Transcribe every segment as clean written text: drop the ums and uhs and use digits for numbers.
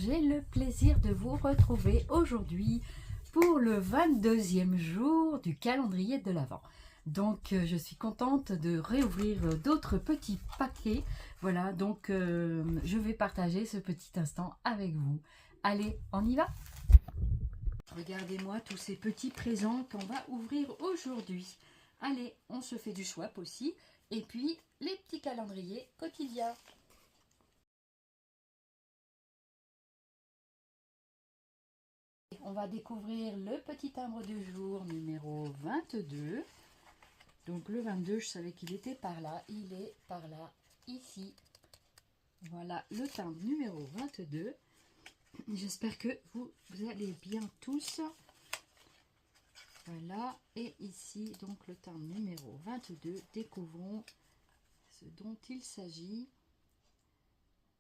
j'ai le plaisir de vous retrouver aujourd'hui pour le 22e jour du calendrier de l'Avent. Donc je suis contente de réouvrir d'autres petits paquets. Voilà, donc je vais partager ce petit instant avec vous. Allez, on y va? Regardez-moi tous ces petits présents qu'on va ouvrir aujourd'hui. Allez, on se fait du swap aussi. Et puis, les petits calendriers quotidiens. On va découvrir le petit timbre du jour numéro 22. Donc le 22, je savais qu'il était par là. Il est par là, ici. Voilà le timbre numéro 22. J'espère que vous allez bien tous. Voilà, et ici, donc le timbre numéro 22. Découvrons ce dont il s'agit.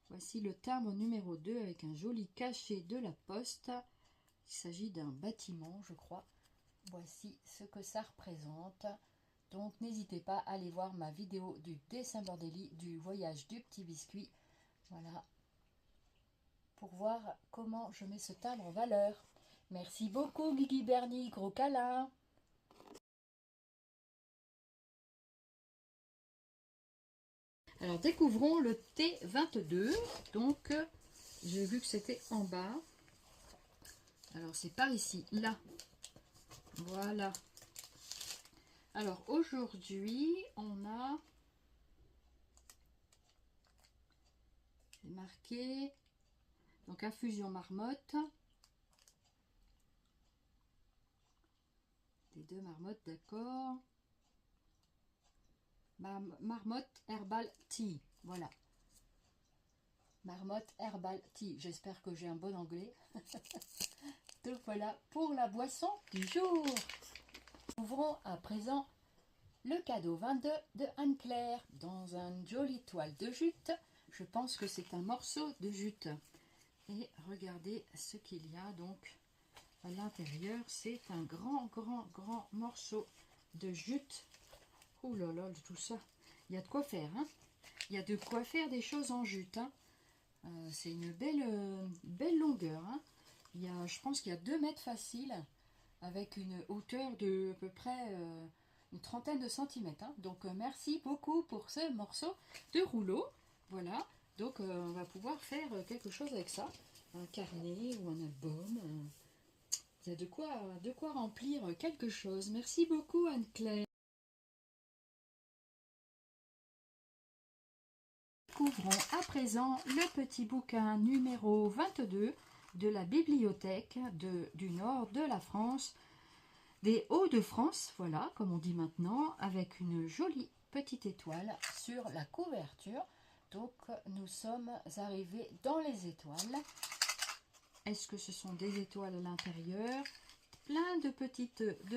Voici le timbre numéro 2 avec un joli cachet de la poste. Il s'agit d'un bâtiment, je crois. Voici ce que ça représente. Donc n'hésitez pas à aller voir ma vidéo du December Daily, du voyage du petit biscuit. Voilà, pour voir comment je mets ce timbre en valeur. Merci beaucoup Guigui Bernie, gros câlin. Alors découvrons le T22. Donc j'ai vu que c'était en bas. Alors c'est par ici, là. Voilà. Alors aujourd'hui on a marqué donc infusion marmotte. Les deux marmottes, d'accord. Marmotte herbal tea, voilà. Marmotte herbal tea, j'espère que j'ai un bon anglais. Donc voilà pour la boisson du jour. Ouvrons à présent le cadeau 22 de Anne-Claire dans une jolie toile de jute. Je pense que c'est un morceau de jute. Et regardez ce qu'il y a donc à l'intérieur. C'est un grand morceau de jute. Oh là là, tout ça. Il y a de quoi faire, hein. Il y a de quoi faire des choses en jute, hein. C'est une belle longueur, hein. Je pense qu'il y a 2 mètres faciles avec une hauteur de à peu près une trentaine de centimètres, hein. Donc merci beaucoup pour ce morceau de rouleau. Voilà, donc on va pouvoir faire quelque chose avec ça. Un carnet ou un album. Il y a de quoi remplir quelque chose. Merci beaucoup Anne-Claire. Découvrons à présent le petit bouquin numéro 22 de la bibliothèque du nord de la France, des Hauts-de-France, voilà, comme on dit maintenant, avec une jolie petite étoile sur la couverture. Donc nous sommes arrivés dans les étoiles. Est-ce que ce sont des étoiles à l'intérieur? Plein de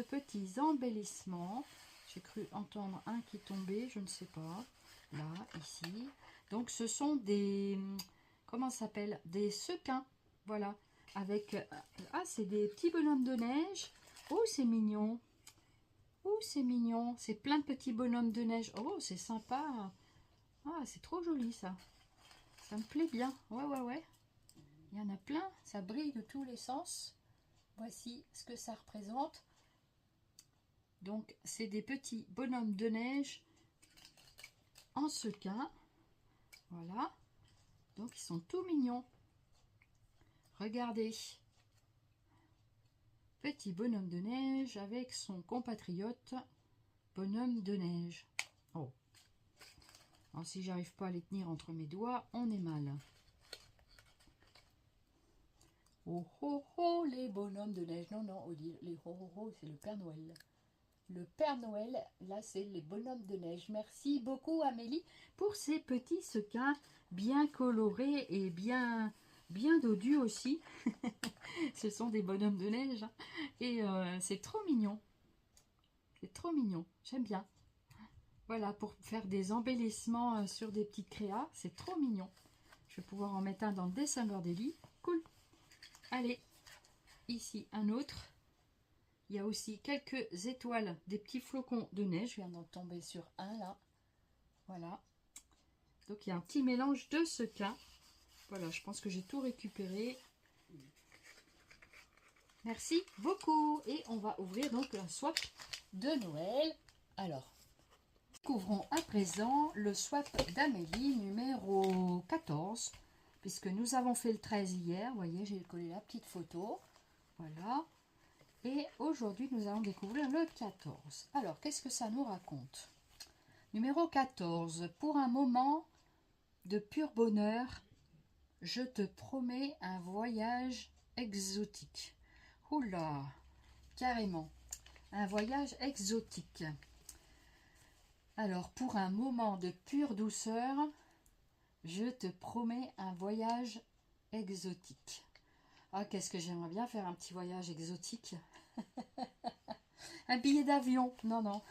petits embellissements. J'ai cru entendre un qui tombait, je ne sais pas. Là, ici. Donc ce sont des, comment ça s'appelle? Des sequins, voilà, avec, c'est des petits bonhommes de neige. Oh, c'est mignon. Oh, c'est mignon. C'est plein de petits bonhommes de neige. Oh, c'est sympa. Ah, c'est trop joli, ça. Ça me plaît bien. Ouais. Il y en a plein. Ça brille de tous les sens. Voici ce que ça représente. Donc, c'est des petits bonhommes de neige en sequin. Voilà. Donc, ils sont tout mignons. Regardez. Petit bonhomme de neige avec son compatriote bonhomme de neige. Oh. Alors, si j'arrive pas à les tenir entre mes doigts, on est mal. Oh, oh, oh, les bonhommes de neige. Non, les oh, oh, oh, c'est le Père Noël. Le Père Noël, là, c'est les bonhommes de neige. Merci beaucoup, Amélie, pour ces petits sequins bien colorés et bien dodus aussi. Ce sont des bonhommes de neige. Et c'est trop mignon. C'est trop mignon. J'aime bien. Voilà, pour faire des embellissements sur des petites créas. C'est trop mignon. Je vais pouvoir en mettre un dans le December Daily. Cool. Allez, ici un autre. Il y a aussi quelques étoiles, des petits flocons de neige. Je viens d'en tomber sur un là. Voilà. Donc il y a un petit mélange de sequins. Voilà, je pense que j'ai tout récupéré. Merci beaucoup. Et on va ouvrir donc un swap de Noël. Alors, découvrons à présent le swap d'Amélie numéro 14. Puisque nous avons fait le 13 hier. Vous voyez, j'ai collé la petite photo. Voilà. Et aujourd'hui, nous allons découvrir le 14. Alors, qu'est-ce que ça nous raconte? Numéro 14. Pour un moment de pur bonheur, je te promets un voyage exotique. Oula, carrément. Un voyage exotique. Alors, pour un moment de pure douceur, je te promets un voyage exotique. Ah, qu'est-ce que j'aimerais bien faire un petit voyage exotique. Un billet d'avion. Non, non.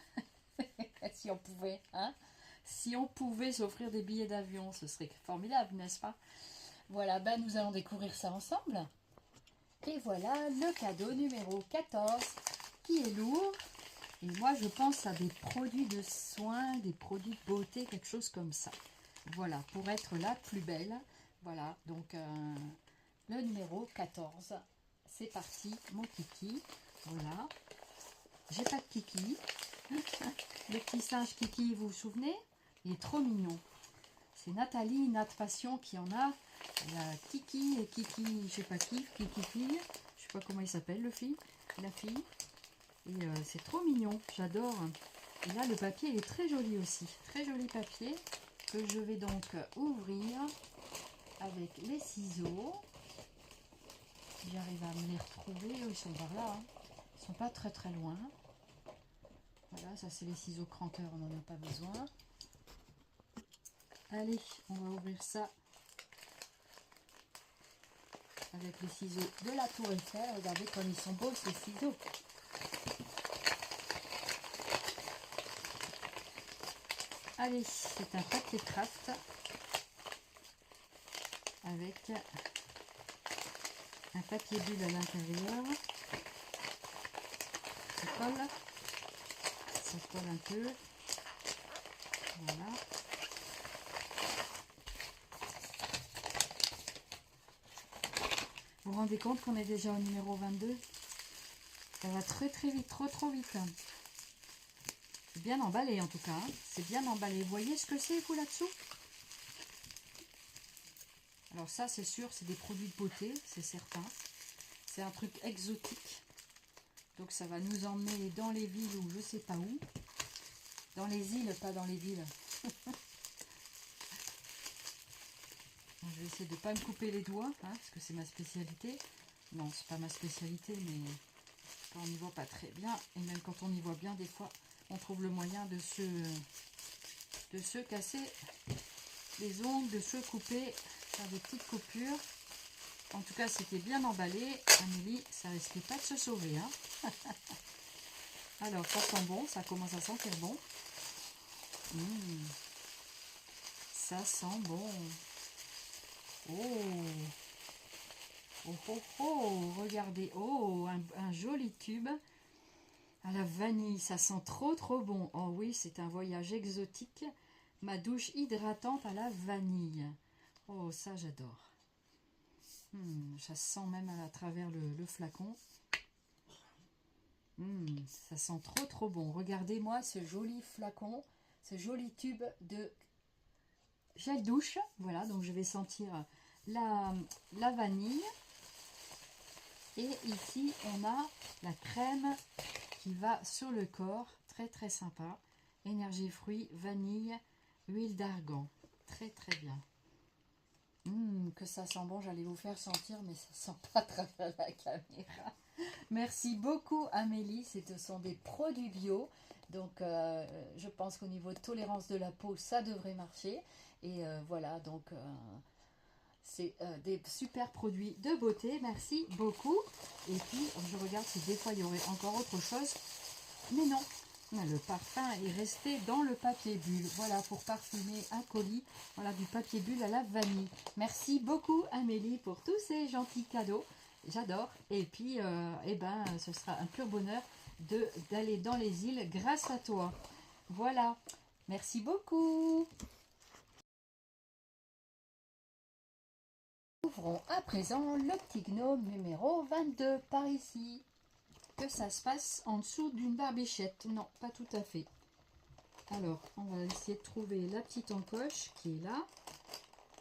Si on pouvait, hein. Si on pouvait s'offrir des billets d'avion, ce serait formidable, n'est-ce pas? Voilà, ben nous allons découvrir ça ensemble. Et voilà le cadeau numéro 14 qui est lourd. Et moi, je pense à des produits de soins, des produits de beauté, quelque chose comme ça. Voilà, pour être la plus belle. Voilà, donc le numéro 14. C'est parti, mon kiki. Voilà. J'ai pas de kiki. Le petit singe Kiki, vous vous souvenez? Il est trop mignon. C'est Nathalie, Nat Passion qui en a. Il y a Kiki et Kiki, je sais pas qui, Kiki fille. Je sais pas comment il s'appelle le fille, la fille. Et c'est trop mignon, j'adore. Et là, le papier il est très joli aussi. Très joli papier que je vais donc ouvrir avec les ciseaux. Si j'arrive à me les retrouver, ils sont par là. Hein. Ils sont pas très très loin. Voilà, ça c'est les ciseaux cranteurs, on n'en a pas besoin. Allez, on va ouvrir ça avec les ciseaux de la Tour Eiffel. Regardez comme ils sont beaux ces ciseaux. Allez, c'est un papier craft avec un papier bulle à l'intérieur. Ça colle. Ça colle un peu. Voilà. Vous vous rendez compte qu'on est déjà au numéro 22? Ça va très très vite, trop vite. C'est bien emballé en tout cas. Hein. C'est bien emballé. Vous voyez ce que c'est vous là-dessous? Alors ça c'est sûr, c'est des produits de beauté, c'est certain. C'est un truc exotique. Donc ça va nous emmener dans les villes ou je sais pas où. Dans les îles, pas dans les villes. Je vais essayer de ne pas me couper les doigts, hein, parce que c'est ma spécialité. Non, c'est pas ma spécialité, mais quand on n'y voit pas très bien, et même quand on y voit bien, des fois, on trouve le moyen de se casser les ongles, de se couper, faire des petites coupures. En tout cas, c'était bien emballé. Amélie, ça risquait pas de se sauver. Hein. Alors, ça sent bon, ça commence à sentir bon. Ça sent bon. Oh, oh, oh, oh, regardez, oh, un joli tube à la vanille, ça sent trop bon. Oh oui, c'est un voyage exotique, ma douche hydratante à la vanille. Oh, ça j'adore. Ça sent même à travers le flacon. Ça sent trop bon. Regardez-moi ce joli flacon, ce joli tube de gel douche. Voilà, donc je vais sentir la vanille. Et ici, on a la crème qui va sur le corps. Très sympa. Énergie fruits, vanille, huile d'argan. Très bien. Que ça sent bon. J'allais vous faire sentir, mais ça sent pas à travers la caméra. Merci beaucoup Amélie. Ce sont des produits bio. Donc, je pense qu'au niveau de tolérance de la peau, ça devrait marcher. Et voilà, donc c'est des super produits de beauté. Merci beaucoup. Et puis, je regarde si des fois il y aurait encore autre chose. Mais non, le parfum est resté dans le papier bulle. Voilà, pour parfumer un colis. Voilà, du papier bulle à la vanille. Merci beaucoup Amélie pour tous ces gentils cadeaux. J'adore. Et puis, ce sera un pur bonheur d'aller dans les îles grâce à toi. Voilà. Merci beaucoup. Ouvrons à présent le petit gnome numéro 22 par ici. Que ça se passe en dessous d'une barbichette. Non, pas tout à fait. Alors, on va essayer de trouver la petite encoche qui est là.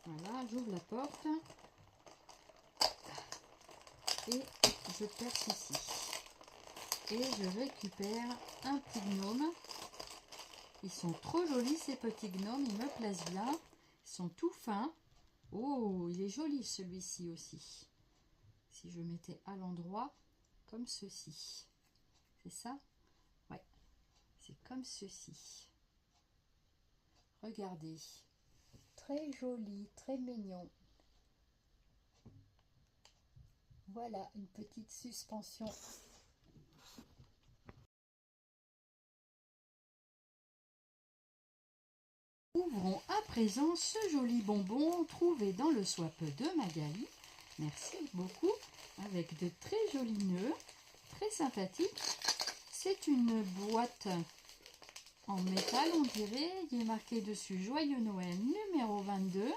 Voilà, j'ouvre la porte. Et je perce ici. Et je récupère un petit gnome. Ils sont trop jolis ces petits gnomes, ils me plaisent bien. Ils sont tout fins. Oh, il est joli celui-ci aussi. Si je mettais à l'endroit, comme ceci. C'est ça? Ouais, c'est comme ceci. Regardez. Très joli, très mignon. Voilà, une petite suspension. Ouvrons à présent ce joli bonbon trouvé dans le swap de Magali. Merci beaucoup. Avec de très jolis nœuds, très sympathiques. C'est une boîte en métal, on dirait. Il est marqué dessus Joyeux Noël numéro 22.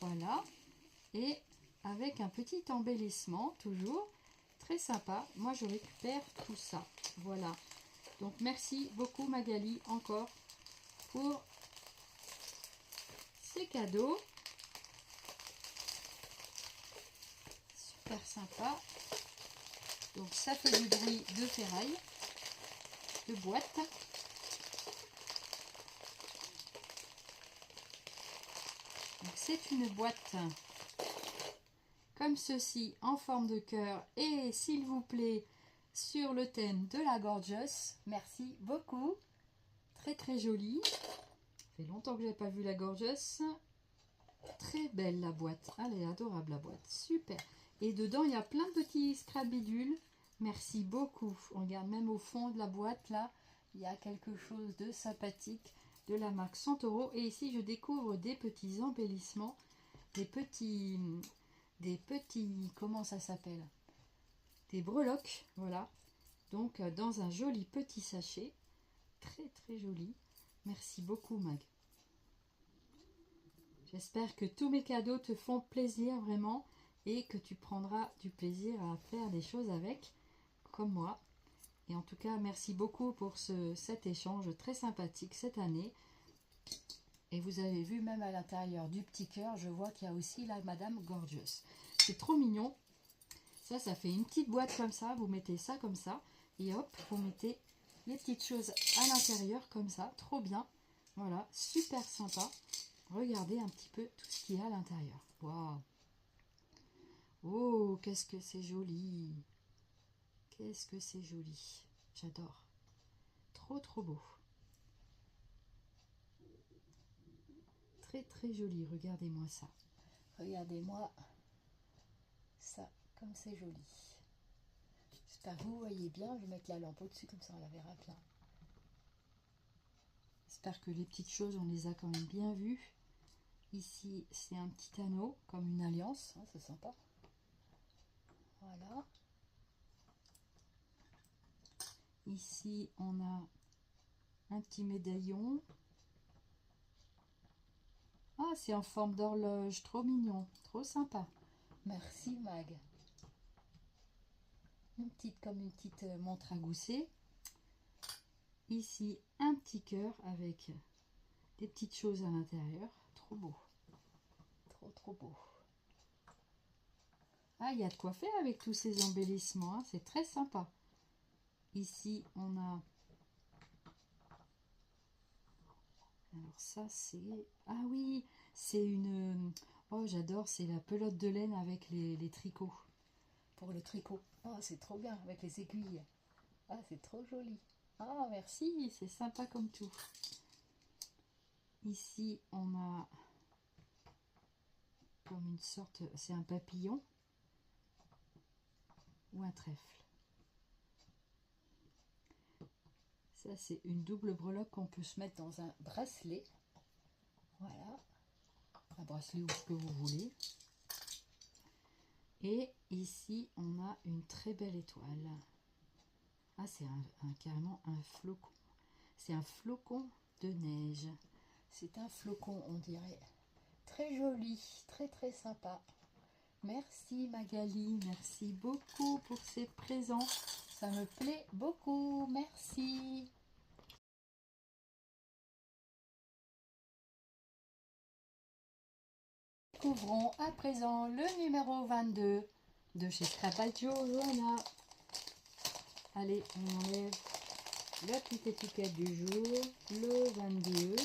Voilà. Et avec un petit embellissement, toujours. Très sympa. Moi, je récupère tout ça. Voilà. Donc, merci beaucoup Magali, encore, pour ces cadeaux. Super sympa. Donc, ça fait du bruit de ferraille, de boîte. C'est une boîte comme ceci en forme de cœur et s'il vous plaît sur le thème de la Gorgeous. Merci beaucoup. Très très jolie. Ça fait longtemps que je n'ai pas vu la Gorgeous. Très belle la boîte. Elle est adorable la boîte. Super. Et dedans il y a plein de petits scrabidules. Merci beaucoup. On regarde même au fond de la boîte là. Il y a quelque chose de sympathique de la marque Santoro. Et ici je découvre des petits embellissements. Des petits, comment ça s'appelle? Des breloques, voilà. Donc dans un joli petit sachet. Très très joli. Merci beaucoup Mag. J'espère que tous mes cadeaux te font plaisir vraiment. Et que tu prendras du plaisir à faire des choses avec, comme moi. Et en tout cas, merci beaucoup pour cet échange très sympathique cette année. Et vous avez vu, même à l'intérieur du petit cœur, je vois qu'il y a aussi la Madame Gorgeous. C'est trop mignon. Ça fait une petite boîte comme ça. Vous mettez ça comme ça. Et hop, vous mettez les petites choses à l'intérieur comme ça. Trop bien. Voilà, super sympa. Regardez un petit peu tout ce qu'il y a à l'intérieur. Waouh! Oh, qu'est-ce que c'est joli! Qu'est-ce que c'est joli! J'adore. Trop, trop beau. Très, très joli. Regardez-moi ça. Regardez-moi ça, comme c'est joli. J'espère que vous voyez bien. Je vais mettre la lampe au-dessus, comme ça on la verra bien. J'espère que les petites choses, on les a quand même bien vues. Ici, c'est un petit anneau, comme une alliance. Hein, c'est sympa. Voilà. Ici, on a un petit médaillon. Ah, c'est en forme d'horloge. Trop mignon. Trop sympa. Merci Mag. Comme une petite montre à gousset. Ici, un petit cœur avec des petites choses à l'intérieur. Trop beau. Trop, trop beau. Ah, il y a de quoi faire avec tous ces embellissements. Hein. C'est très sympa. Ici, on a... Alors ça, c'est... Ah oui, c'est une... Oh, j'adore, c'est la pelote de laine avec les tricots. Pour le tricot. Oh, c'est trop bien, avec les aiguilles. Ah, c'est trop joli. Ah, merci, c'est sympa comme tout. Ici, on a comme une sorte... C'est un papillon ou un trèfle. Ça, c'est une double breloque qu'on peut se mettre dans un bracelet. Voilà. Un bracelet ou ce que vous voulez. Et ici, on a une très belle étoile. Ah, c'est carrément un flocon. C'est un flocon de neige. C'est un flocon, on dirait. Très joli, très très sympa. Merci Magali, merci beaucoup pour ces présents. Ça me plaît beaucoup, merci. Découvrons à présent le numéro 22 de chez Scrapalcio. Voilà. Allez, on enlève la petite étiquette du jour, le 22.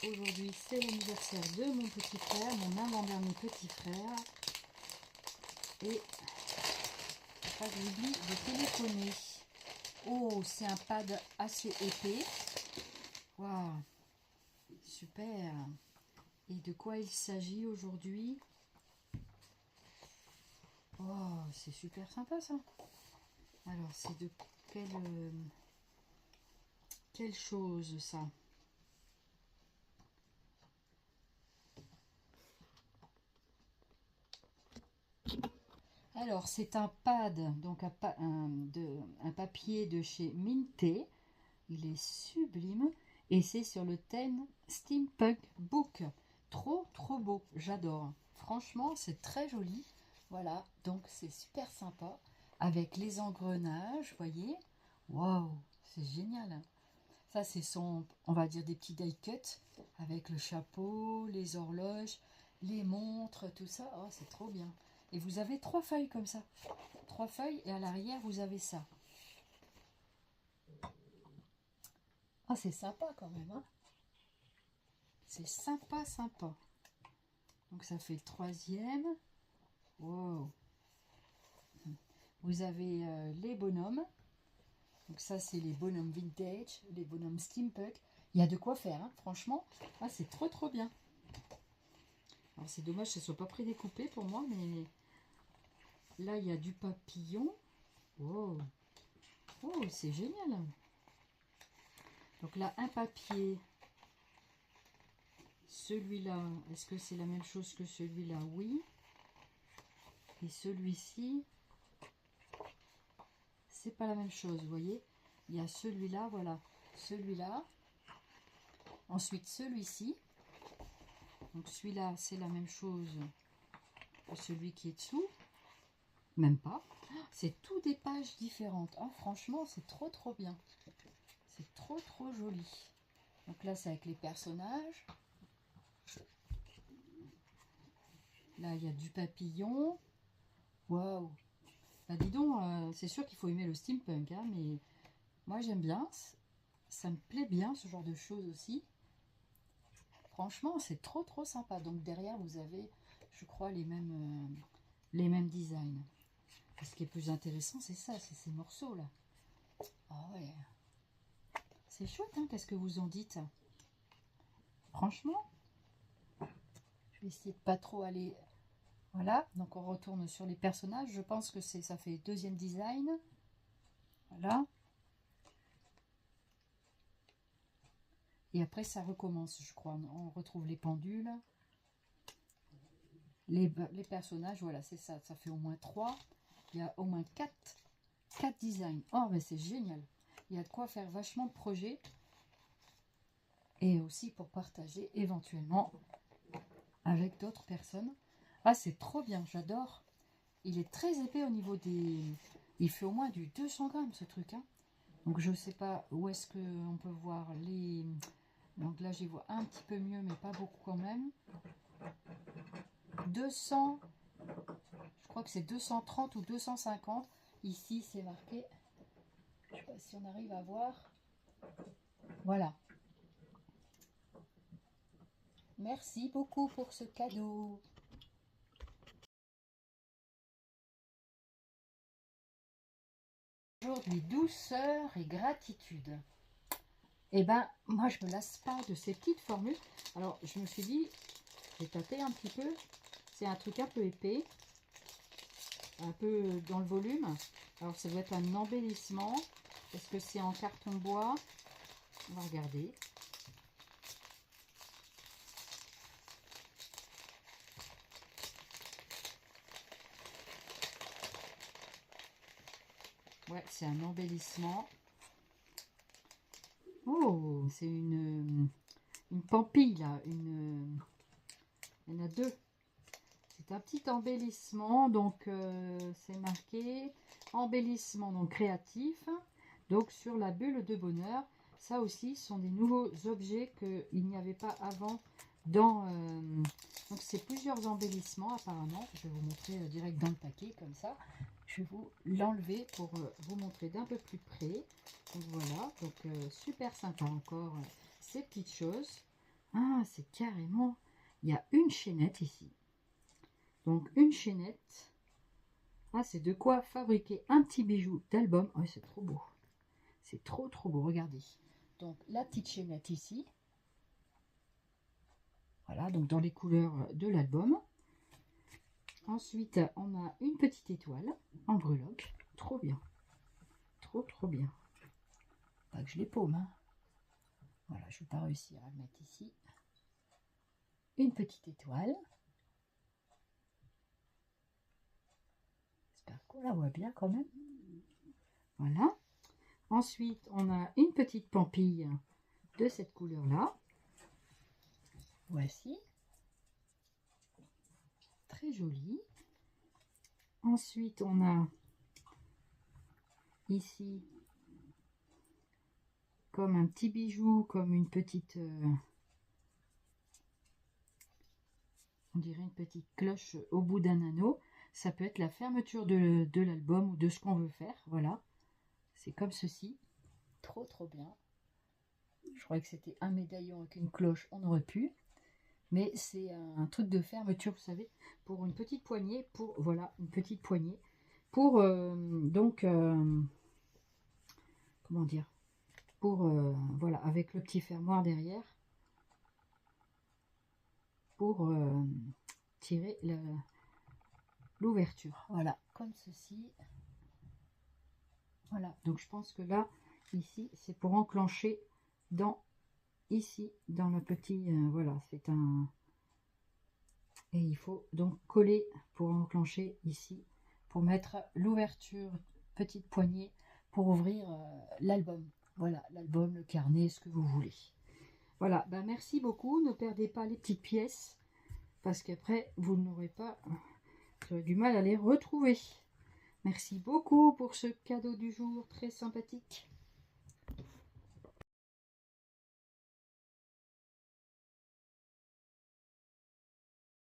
Aujourd'hui, c'est l'anniversaire de mon petit frère, mon avant-dernier petit frère. Et pas que j'oublie de téléphoner. Oh, c'est un pad assez épais. Waouh, super. Et de quoi il s'agit aujourd'hui? Oh, c'est super sympa ça. Alors, c'est de quelle chose ça? Alors, c'est un pad, donc un papier de chez Minté. Il est sublime. Et c'est sur le thème Steampunk Book. Trop, trop beau. J'adore. Franchement, c'est très joli. Voilà, donc c'est super sympa. Avec les engrenages, voyez. Waouh, c'est génial. Ça, c'est son, on va dire, des petits die cuts. Avec le chapeau, les horloges, les montres, tout ça. Oh, c'est trop bien. Et vous avez 3 feuilles comme ça. 3 feuilles et à l'arrière, vous avez ça. Ah, c'est sympa quand même, hein. C'est sympa, sympa. Donc ça fait le 3e. Wow. Vous avez les bonhommes. Donc ça, c'est les bonhommes vintage, les bonhommes steampunk. Il y a de quoi faire, hein, franchement. Ah, c'est trop, trop bien. Alors c'est dommage que ce ne soit pas prédécoupé pour moi, mais là, il y a du papillon. Wow. Oh, c'est génial. Donc là, un papier. Celui-là, est-ce que c'est la même chose que celui-là? Oui. Et celui-ci, c'est pas la même chose, vous voyez. Il y a celui-là, voilà. Celui-là. Ensuite, celui-ci. Donc celui-là, c'est la même chose que celui qui est dessous. Même pas. C'est tout des pages différentes. Oh, franchement, c'est trop, trop bien. C'est trop, trop joli. Donc là, c'est avec les personnages. Là, il y a du papillon. Waouh! Bah, dis donc, c'est sûr qu'il faut aimer le steampunk, hein, mais moi, j'aime bien. Ça me plaît bien, ce genre de choses aussi. Franchement, c'est trop, trop sympa. Donc derrière, vous avez, je crois, les mêmes designs. Et ce qui est plus intéressant, c'est ça, c'est ces morceaux-là. Ah ouais. C'est chouette, hein, qu'est-ce que vous en dites? Franchement, je vais essayer de pas trop aller... Voilà, donc on retourne sur les personnages. Je pense que ça fait 2e design. Voilà. Et après, ça recommence, je crois. On retrouve les pendules. Les personnages, voilà, c'est ça. Ça fait au moins 3. Il y a au moins 4 designs. Oh, mais c'est génial. Il y a de quoi faire vachement de projets. Et aussi pour partager éventuellement avec d'autres personnes. Ah, c'est trop bien, j'adore. Il est très épais au niveau des... Il fait au moins du 200 grammes ce truc, hein. Donc je sais pas où est-ce qu'on peut voir les... Donc là j'y vois un petit peu mieux, mais pas beaucoup quand même. 200, je crois que c'est 230 ou 250. Ici c'est marqué, je sais pas si on arrive à voir. Voilà. Merci beaucoup pour ce cadeau. Aujourd'hui, douceur et gratitude. Et ben, moi, je me lasse pas de ces petites formules. Alors, je me suis dit, j'ai tâté un petit peu. C'est un truc un peu épais, un peu dans le volume. Alors, ça doit être un embellissement. Est-ce que c'est en carton bois? On va regarder. Ouais, c'est un embellissement. Oh, c'est une pampille, là. Il y en a deux. C'est un petit embellissement, donc c'est marqué embellissement donc créatif. Donc sur la bulle de bonheur, ça aussi sont des nouveaux objets qu'il n'y avait pas avant dans... donc c'est plusieurs embellissements apparemment. Je vais vous montrer direct dans le paquet comme ça. Je vais vous l'enlever pour vous montrer d'un peu plus près. Donc voilà, donc super sympa encore ces petites choses. Ah, c'est carrément... Il y a une chaînette ici. Donc une chaînette. Ah, c'est de quoi fabriquer un petit bijou d'album. Oh, c'est trop beau. C'est trop beau, regardez. Donc la petite chaînette ici. Voilà, donc dans les couleurs de l'album. Ensuite, on a une petite étoile en breloque. Trop bien. Trop bien. Pas que je les paume, hein. Voilà, je ne vais pas réussir à le mettre ici. Une petite étoile. J'espère qu'on la voit bien quand même. Voilà. Ensuite, on a une petite pampille de cette couleur-là. Voici. Très jolie. Ensuite, on a ici comme un petit bijou, comme une petite... on dirait une petite cloche au bout d'un anneau. Ça peut être la fermeture de l'album ou de ce qu'on veut faire. Voilà. C'est comme ceci. Trop bien. Je croyais que c'était un médaillon avec une cloche. On aurait pu. Mais c'est un truc de fermeture, vous savez, pour une petite poignée. Pour voilà, une petite poignée. Pour comment dire, pour voilà, avec le petit fermoir derrière. Pour tirer l'ouverture. Voilà, comme ceci. Voilà, donc je pense que là, ici, c'est pour enclencher ici, dans le petit, voilà, c'est un... Et il faut donc coller pour enclencher ici, pour mettre l'ouverture, petite poignée, pour ouvrir l'album. Voilà, l'album, le carnet, ce que vous voulez. Voilà, ben merci beaucoup, ne perdez pas les petites pièces, parce qu'après, vous n'aurez pas... Vous aurez du mal à les retrouver. Merci beaucoup pour ce cadeau du jour, très sympathique.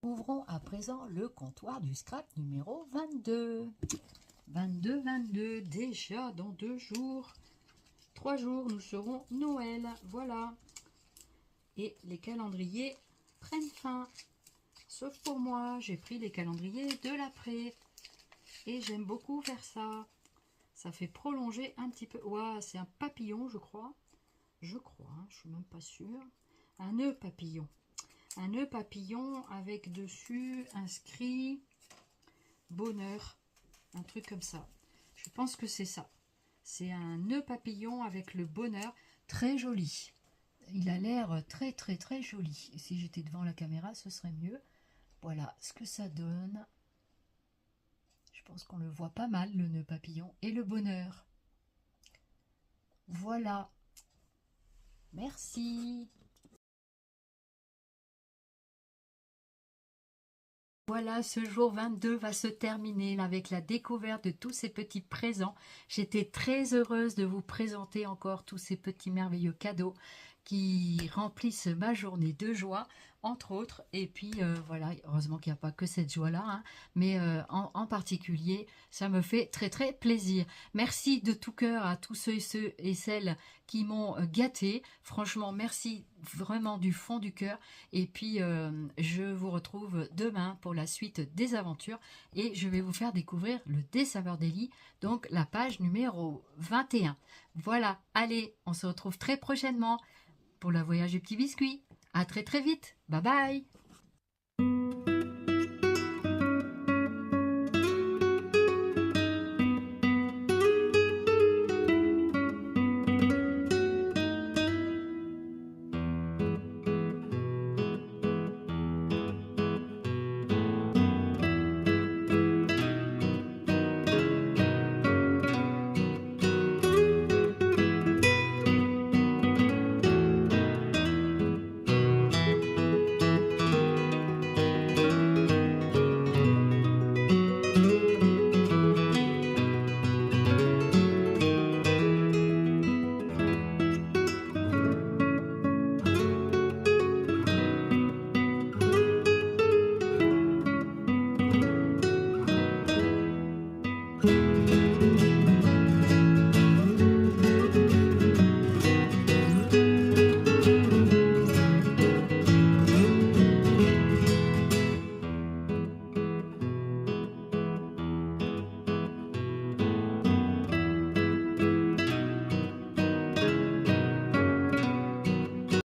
Ouvrons à présent le comptoir du scrap numéro 22. 22, déjà dans 2 jours. 3 jours, nous serons Noël, voilà. Et les calendriers prennent fin. Sauf pour moi, j'ai pris les calendriers de l'après. Et j'aime beaucoup faire ça. Ça fait prolonger un petit peu. Ouah, c'est un papillon, je crois. Je crois, hein, je suis même pas sûre. Un nœud papillon. Un nœud papillon avec dessus inscrit bonheur. Un truc comme ça. Je pense que c'est ça. C'est un nœud papillon avec le bonheur. Très joli. Il a l'air très joli. Et si j'étais devant la caméra, ce serait mieux. Voilà ce que ça donne. Je pense qu'on le voit pas mal, le nœud papillon et le bonheur. Voilà. Merci. Voilà, ce jour 22 va se terminer avec la découverte de tous ces petits présents. J'étais très heureuse de vous présenter encore tous ces petits merveilleux cadeaux qui remplissent ma journée de joie, entre autres. Et puis voilà, heureusement qu'il n'y a pas que cette joie-là, hein, mais en particulier, ça me fait très plaisir. Merci de tout cœur à tous ceux et celles qui m'ont gâté. Franchement, merci vraiment du fond du cœur. Et puis, je vous retrouve demain pour la suite des aventures. Et je vais vous faire découvrir le Des Saveurs d'Élie, donc la page numéro 21. Voilà, allez, on se retrouve très prochainement pour le voyage du petit biscuit. À très vite. Bye bye.